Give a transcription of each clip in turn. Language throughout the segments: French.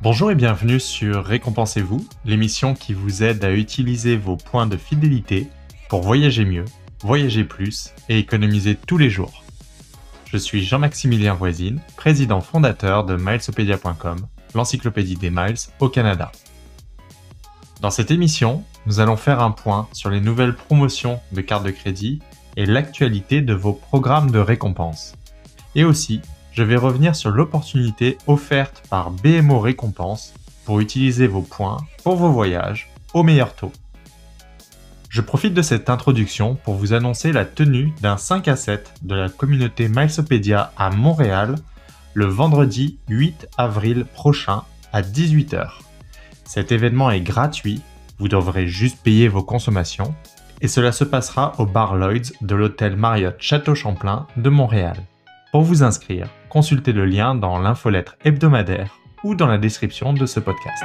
Bonjour et bienvenue sur Récompensez-vous, l'émission qui vous aide à utiliser vos points de fidélité pour voyager mieux, voyager plus et économiser tous les jours. Je suis Jean-Maximilien Voisine, président fondateur de Milesopedia.com, l'encyclopédie des miles au Canada. Dans cette émission, nous allons faire un point sur les nouvelles promotions de cartes de crédit et l'actualité de vos programmes de récompense. Et aussi, je vais revenir sur l'opportunité offerte par BMO Récompense pour utiliser vos points pour vos voyages au meilleur taux. Je profite de cette introduction pour vous annoncer la tenue d'un 5 à 7 de la communauté Milesopedia à Montréal le vendredi 8 avril prochain à 18h. Cet événement est gratuit, vous devrez juste payer vos consommations et cela se passera au bar Lloyd's de l'hôtel Marriott Château-Champlain de Montréal. Pour vous inscrire, consultez le lien dans l'infolettre hebdomadaire ou dans la description de ce podcast.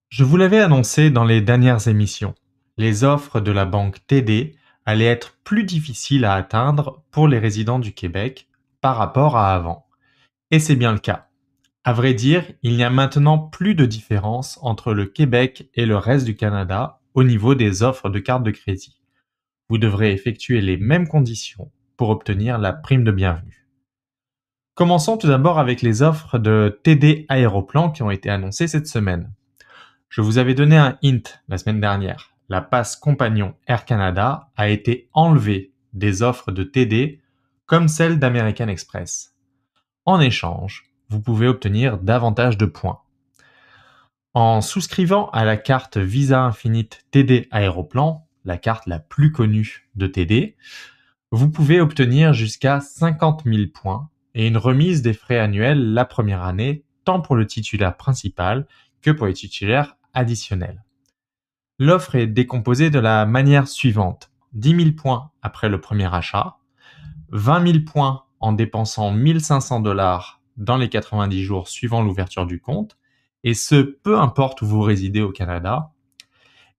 Je vous l'avais annoncé dans les dernières émissions, les offres de la banque TD allaient être plus difficiles à atteindre pour les résidents du Québec par rapport à avant. Et c'est bien le cas. À vrai dire, il n'y a maintenant plus de différence entre le Québec et le reste du Canada au niveau des offres de carte de crédit. Vous devrez effectuer les mêmes conditions pour obtenir la prime de bienvenue. Commençons tout d'abord avec les offres de TD Aéroplan qui ont été annoncées cette semaine. Je vous avais donné un hint la semaine dernière. La passe compagnon Air Canada a été enlevée des offres de TD comme celle d'American Express. En échange, vous pouvez obtenir davantage de points. En souscrivant à la carte Visa Infinite TD Aéroplan, la carte la plus connue de TD, vous pouvez obtenir jusqu'à 50 000 points et une remise des frais annuels la première année, tant pour le titulaire principal que pour les titulaires additionnels. L'offre est décomposée de la manière suivante: 10 000 points après le premier achat, 20 000 points en dépensant 1 500 $ dans les 90 jours suivant l'ouverture du compte, et ce, peu importe où vous résidez au Canada,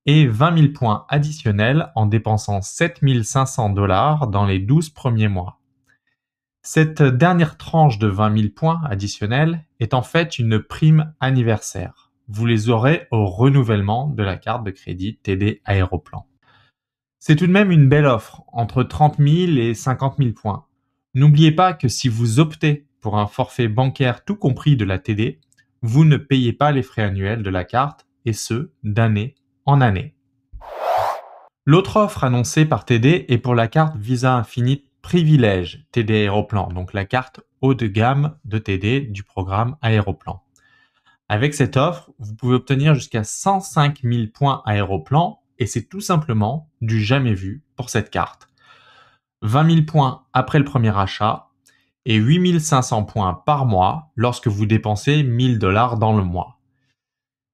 et 20 000 points additionnels en dépensant 7 500 $ dans les 12 premiers mois. Cette dernière tranche de 20 000 points additionnels est en fait une prime anniversaire. Vous les aurez au renouvellement de la carte de crédit TD Aéroplan. C'est tout de même une belle offre, entre 30 000 et 50 000 points. N'oubliez pas que si vous optez pour un forfait bancaire tout compris de la TD, vous ne payez pas les frais annuels de la carte, et ce, d'année en année. L'autre offre annoncée par TD est pour la carte Visa Infinite Privilège TD Aéroplan, donc la carte haut de gamme de TD du programme Aéroplan. Avec cette offre, vous pouvez obtenir jusqu'à 105 000 points Aéroplan, et c'est tout simplement du jamais vu pour cette carte. 20 000 points après le premier achat et 8 500 points par mois lorsque vous dépensez 1 000 $ dans le mois.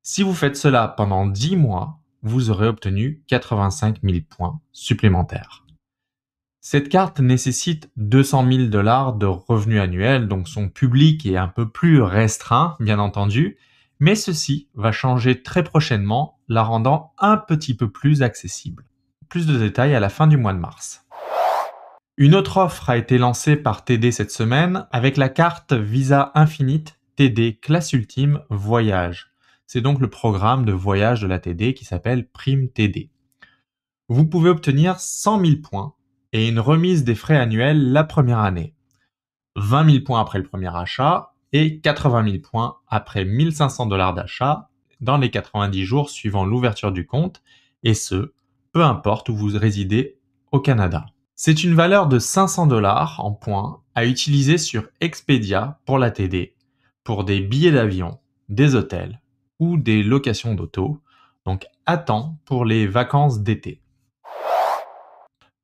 Si vous faites cela pendant 10 mois, vous aurez obtenu 85 000 points supplémentaires. Cette carte nécessite 200 000 $ de revenus annuels, donc son public est un peu plus restreint, bien entendu, mais ceci va changer très prochainement, la rendant un petit peu plus accessible. Plus de détails à la fin du mois de mars. Une autre offre a été lancée par TD cette semaine avec la carte Visa Infinite TD Classe Ultime Voyage. C'est donc le programme de voyage de la TD qui s'appelle Prime TD. Vous pouvez obtenir 100 000 points et une remise des frais annuels la première année. 20 000 points après le premier achat et 80 000 points après 1 500 $ d'achat dans les 90 jours suivant l'ouverture du compte, et ce, peu importe où vous résidez au Canada. C'est une valeur de 500 $ en points à utiliser sur Expedia pour la TD, pour des billets d'avion, des hôtels ou des locations d'auto, donc à temps pour les vacances d'été.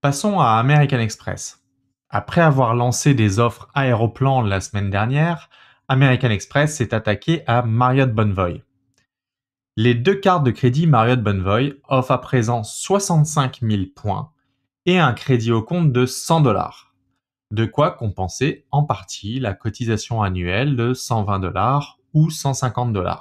Passons à American Express. Après avoir lancé des offres Aéroplan la semaine dernière, American Express s'est attaqué à Marriott Bonvoy. Les deux cartes de crédit Marriott Bonvoy offrent à présent 65 000 points et un crédit au compte de 100 $. De quoi compenser en partie la cotisation annuelle de 120 $ ou 150 $.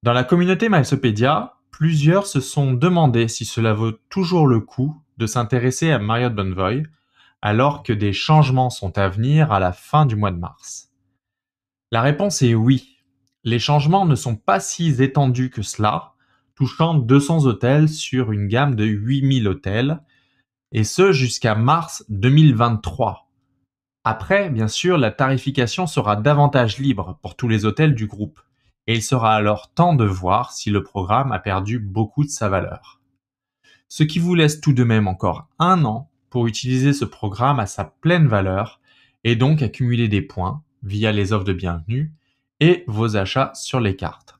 Dans la communauté Milesopédia, plusieurs se sont demandé si cela vaut toujours le coup de s'intéresser à Marriott Bonvoy, alors que des changements sont à venir à la fin du mois de mars. La réponse est oui. Les changements ne sont pas si étendus que cela, touchant 200 hôtels sur une gamme de 8000 hôtels, et ce jusqu'à mars 2023. Après, bien sûr, la tarification sera davantage libre pour tous les hôtels du groupe, et il sera alors temps de voir si le programme a perdu beaucoup de sa valeur. Ce qui vous laisse tout de même encore 1 an pour utiliser ce programme à sa pleine valeur et donc accumuler des points via les offres de bienvenue et vos achats sur les cartes.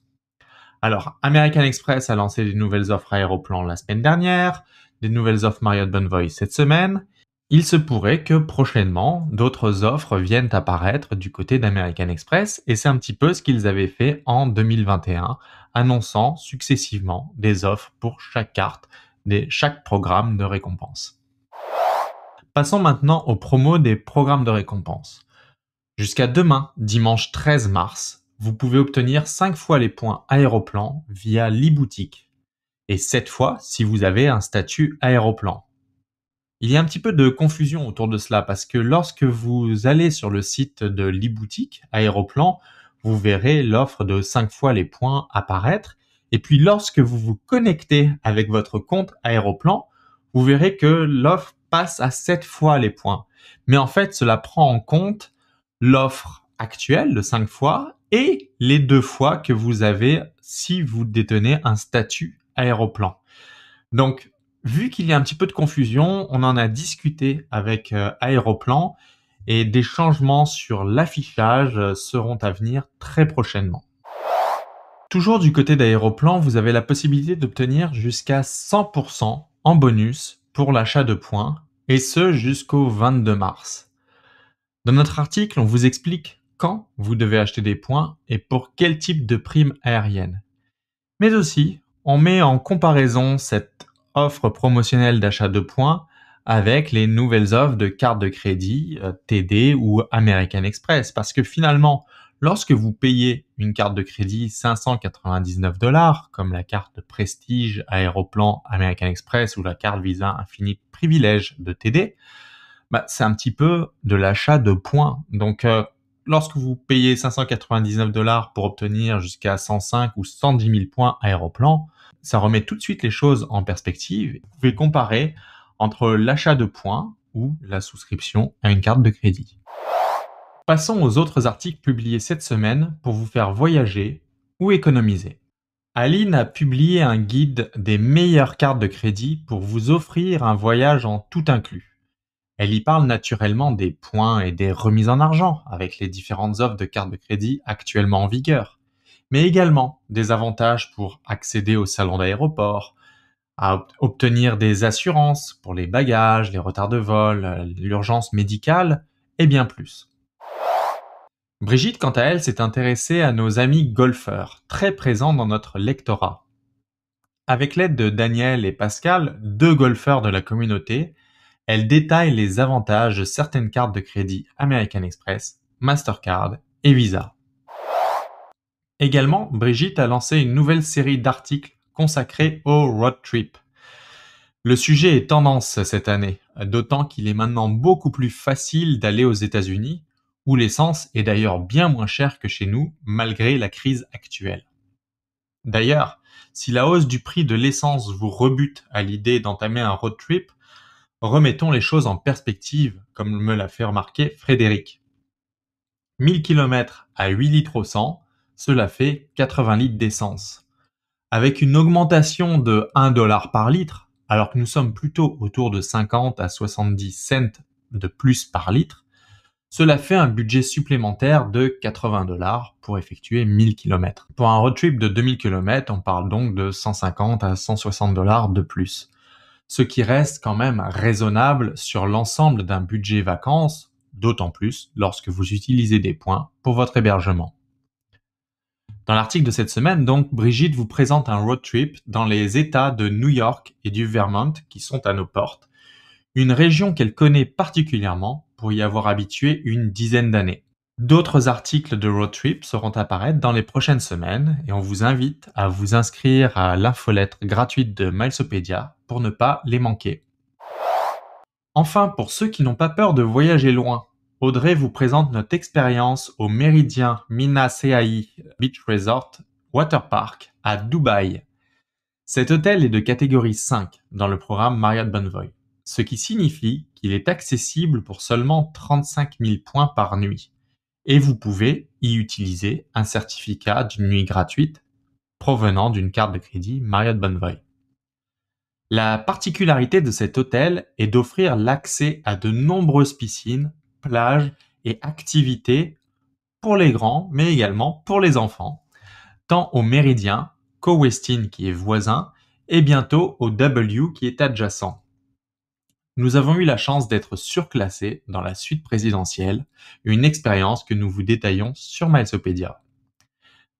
Alors, American Express a lancé des nouvelles offres aéroplan la semaine dernière, des nouvelles offres Marriott Bonvoy cette semaine. Il se pourrait que prochainement, d'autres offres viennent apparaître du côté d'American Express, et c'est un petit peu ce qu'ils avaient fait en 2021, annonçant successivement des offres pour chaque carte, chaque programme de récompense. Passons maintenant aux promos des programmes de récompense. Jusqu'à demain, dimanche 13 mars, vous pouvez obtenir 5 fois les points Aéroplan via l'e-boutique, et 7 fois si vous avez un statut Aéroplan. Il y a un petit peu de confusion autour de cela parce que lorsque vous allez sur le site de l'e-boutique Aéroplan, vous verrez l'offre de 5 fois les points apparaître. Et puis lorsque vous vous connectez avec votre compte Aéroplan, vous verrez que l'offre passe à 7 fois les points. Mais en fait, cela prend en compte l'offre actuelle de 5 fois et les 2 fois que vous avez si vous détenez un statut Aéroplan. Donc, vu qu'il y a un petit peu de confusion, on en a discuté avec Aéroplan et des changements sur l'affichage seront à venir très prochainement. Toujours du côté d'Aéroplan, vous avez la possibilité d'obtenir jusqu'à 100% en bonus pour l'achat de points, et ce jusqu'au 22 mars. Dans notre article, on vous explique quand vous devez acheter des points et pour quel type de prime aérienne. Mais aussi, on met en comparaison cette offre promotionnelle d'achat de points avec les nouvelles offres de cartes de crédit TD ou American Express. Parce que finalement, lorsque vous payez une carte de crédit 599 $, comme la carte Prestige, Aéroplan, American Express ou la carte Visa Infinite Privilège de TD, c'est un petit peu de l'achat de points. Donc, lorsque vous payez 599 $ pour obtenir jusqu'à 105 ou 110 000 points Aéroplan, ça remet tout de suite les choses en perspective. Vous pouvez comparer entre l'achat de points ou la souscription à une carte de crédit. Passons aux autres articles publiés cette semaine pour vous faire voyager ou économiser. Aline a publié un guide des meilleures cartes de crédit pour vous offrir un voyage en tout inclus. Elle y parle naturellement des points et des remises en argent avec les différentes offres de cartes de crédit actuellement en vigueur, mais également des avantages pour accéder au salon d'aéroport, à obtenir des assurances pour les bagages, les retards de vol, l'urgence médicale et bien plus. Brigitte, quant à elle, s'est intéressée à nos amis golfeurs, très présents dans notre lectorat. Avec l'aide de Daniel et Pascal, 2 golfeurs de la communauté, elle détaille les avantages de certaines cartes de crédit American Express, Mastercard et Visa. Également, Brigitte a lancé une nouvelle série d'articles consacrés au road trip. Le sujet est tendance cette année, d'autant qu'il est maintenant beaucoup plus facile d'aller aux États-Unis, où l'essence est d'ailleurs bien moins chère que chez nous, malgré la crise actuelle. D'ailleurs, si la hausse du prix de l'essence vous rebute à l'idée d'entamer un road trip, remettons les choses en perspective, comme me l'a fait remarquer Frédéric. 1000 km à 8 litres au 100, cela fait 80 litres d'essence. Avec une augmentation de 1 $ par litre, alors que nous sommes plutôt autour de 50 à 70 cents de plus par litre, cela fait un budget supplémentaire de 80 $ pour effectuer 1000 km. Pour un road trip de 2000 km, on parle donc de 150 à 160 $ de plus. Ce qui reste quand même raisonnable sur l'ensemble d'un budget vacances, d'autant plus lorsque vous utilisez des points pour votre hébergement. Dans l'article de cette semaine, donc, Brigitte vous présente un road trip dans les États de New York et du Vermont qui sont à nos portes, une région qu'elle connaît particulièrement pour y avoir habitué une dizaine d'années. D'autres articles de Road Trip seront apparaître dans les prochaines semaines et on vous invite à vous inscrire à l'infolettre gratuite de Milesopedia pour ne pas les manquer. Enfin, pour ceux qui n'ont pas peur de voyager loin, Audrey vous présente notre expérience au Méridien Mina Seai Beach Resort Water Park à Dubaï. Cet hôtel est de catégorie 5 dans le programme Marriott Bonvoy, ce qui signifie qu'il est accessible pour seulement 35 000 points par nuit. Et vous pouvez y utiliser un certificat d'une nuit gratuite provenant d'une carte de crédit Marriott Bonvoy. La particularité de cet hôtel est d'offrir l'accès à de nombreuses piscines, plages et activités pour les grands, mais également pour les enfants, tant au Méridien qu'au Westin qui est voisin et bientôt au W qui est adjacent. Nous avons eu la chance d'être surclassés dans la suite présidentielle, une expérience que nous vous détaillons sur Milesopedia.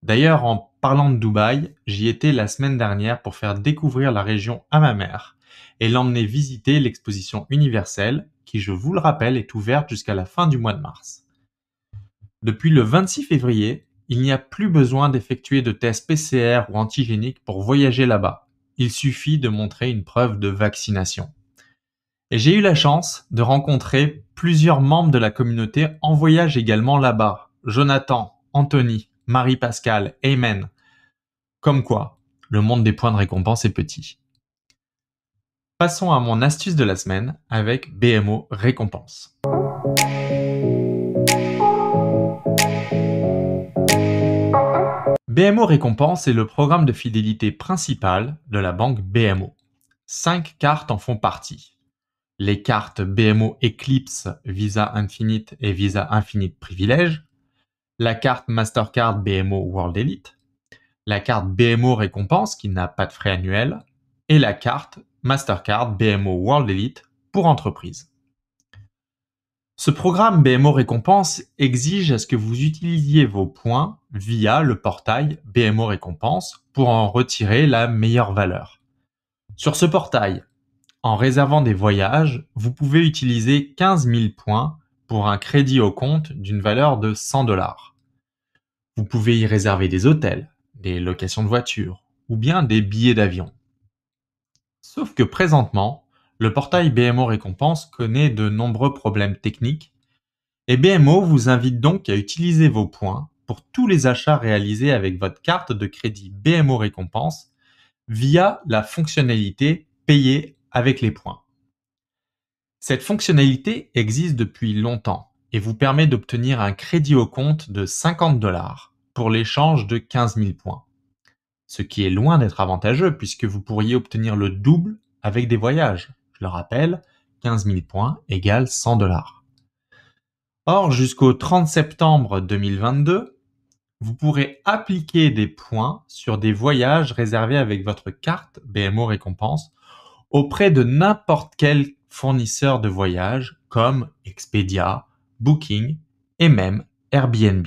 D'ailleurs, en parlant de Dubaï, j'y étais la semaine dernière pour faire découvrir la région à ma mère et l'emmener visiter l'exposition universelle qui, je vous le rappelle, est ouverte jusqu'à la fin du mois de mars. Depuis le 26 février, il n'y a plus besoin d'effectuer de tests PCR ou antigéniques pour voyager là-bas. Il suffit de montrer une preuve de vaccination. Et j'ai eu la chance de rencontrer plusieurs membres de la communauté en voyage également là-bas. Jonathan, Anthony, Marie-Pascale, Amen. Comme quoi, le monde des points de récompense est petit. Passons à mon astuce de la semaine avec BMO Récompense. BMO Récompense est le programme de fidélité principal de la banque BMO. 5 cartes en font partie. Les cartes BMO Eclipse Visa Infinite et Visa Infinite Privilège, la carte Mastercard BMO World Elite, la carte BMO Récompense qui n'a pas de frais annuels et la carte Mastercard BMO World Elite pour entreprise. Ce programme BMO Récompense exige à ce que vous utilisiez vos points via le portail BMO Récompense pour en retirer la meilleure valeur. Sur ce portail, en réservant des voyages, vous pouvez utiliser 15 000 points pour un crédit au compte d'une valeur de 100 $. Vous pouvez y réserver des hôtels, des locations de voitures ou bien des billets d'avion. Sauf que présentement, le portail BMO Récompense connaît de nombreux problèmes techniques et BMO vous invite donc à utiliser vos points pour tous les achats réalisés avec votre carte de crédit BMO Récompense via la fonctionnalité Payer avec les points. Cette fonctionnalité existe depuis longtemps et vous permet d'obtenir un crédit au compte de 50 $ pour l'échange de 15 000 points. Ce qui est loin d'être avantageux puisque vous pourriez obtenir le double avec des voyages. Je le rappelle, 15 000 points égale 100 $. Or, jusqu'au 30 septembre 2022, vous pourrez appliquer des points sur des voyages réservés avec votre carte BMO Récompense auprès de n'importe quel fournisseur de voyage comme Expedia, Booking et même Airbnb.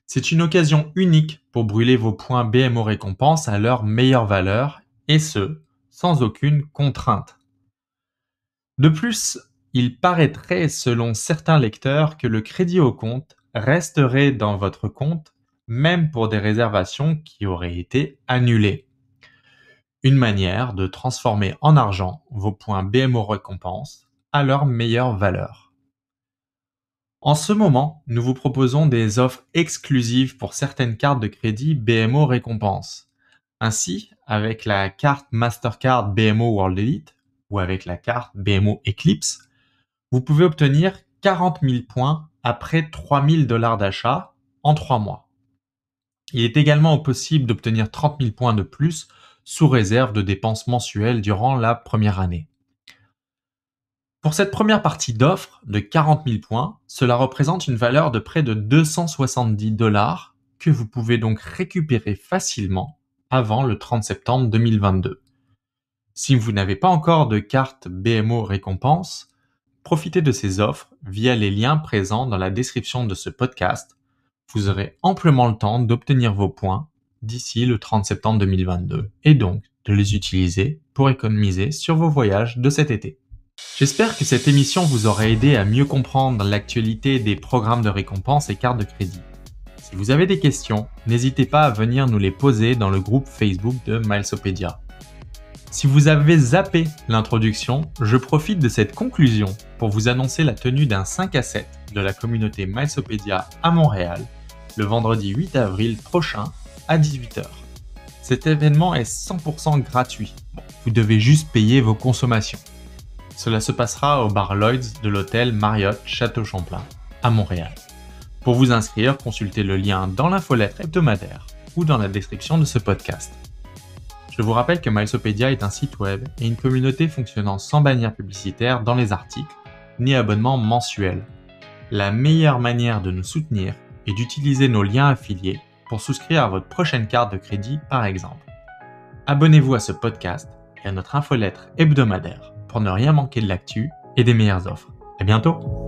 C'est une occasion unique pour brûler vos points BMO Récompense à leur meilleure valeur et ce, sans aucune contrainte. De plus, il paraîtrait selon certains lecteurs que le crédit au compte resterait dans votre compte même pour des réservations qui auraient été annulées. Une manière de transformer en argent vos points BMO Récompense à leur meilleure valeur. En ce moment, nous vous proposons des offres exclusives pour certaines cartes de crédit BMO Récompense. Ainsi, avec la carte Mastercard BMO World Elite ou avec la carte BMO Eclipse, vous pouvez obtenir 40 000 points après 3 000 $ d'achat en 3 mois. Il est également possible d'obtenir 30 000 points de plus sous réserve de dépenses mensuelles durant la première année. Pour cette première partie d'offre de 40 000 points, cela représente une valeur de près de 270 $ que vous pouvez donc récupérer facilement avant le 30 septembre 2022. Si vous n'avez pas encore de carte BMO Récompense, profitez de ces offres via les liens présents dans la description de ce podcast. Vous aurez amplement le temps d'obtenir vos points d'ici le 30 septembre 2022 et donc de les utiliser pour économiser sur vos voyages de cet été. J'espère que cette émission vous aura aidé à mieux comprendre l'actualité des programmes de récompense et cartes de crédit. Si vous avez des questions, n'hésitez pas à venir nous les poser dans le groupe Facebook de Milesopedia. Si vous avez zappé l'introduction, je profite de cette conclusion pour vous annoncer la tenue d'un 5 à 7 de la communauté Milesopedia à Montréal, le vendredi 8 avril prochain à 18h. Cet événement est 100% gratuit. Vous devez juste payer vos consommations. Cela se passera au bar Lloyd's de l'hôtel Marriott Château-Champlain à Montréal. Pour vous inscrire, consultez le lien dans l'infolettre hebdomadaire ou dans la description de ce podcast. Je vous rappelle que Milesopedia est un site web et une communauté fonctionnant sans bannière publicitaire dans les articles, ni abonnement mensuel. La meilleure manière de nous soutenir est d'utiliser nos liens affiliés pour souscrire à votre prochaine carte de crédit par exemple. Abonnez-vous à ce podcast et à notre infolettre hebdomadaire pour ne rien manquer de l'actu et des meilleures offres. À bientôt!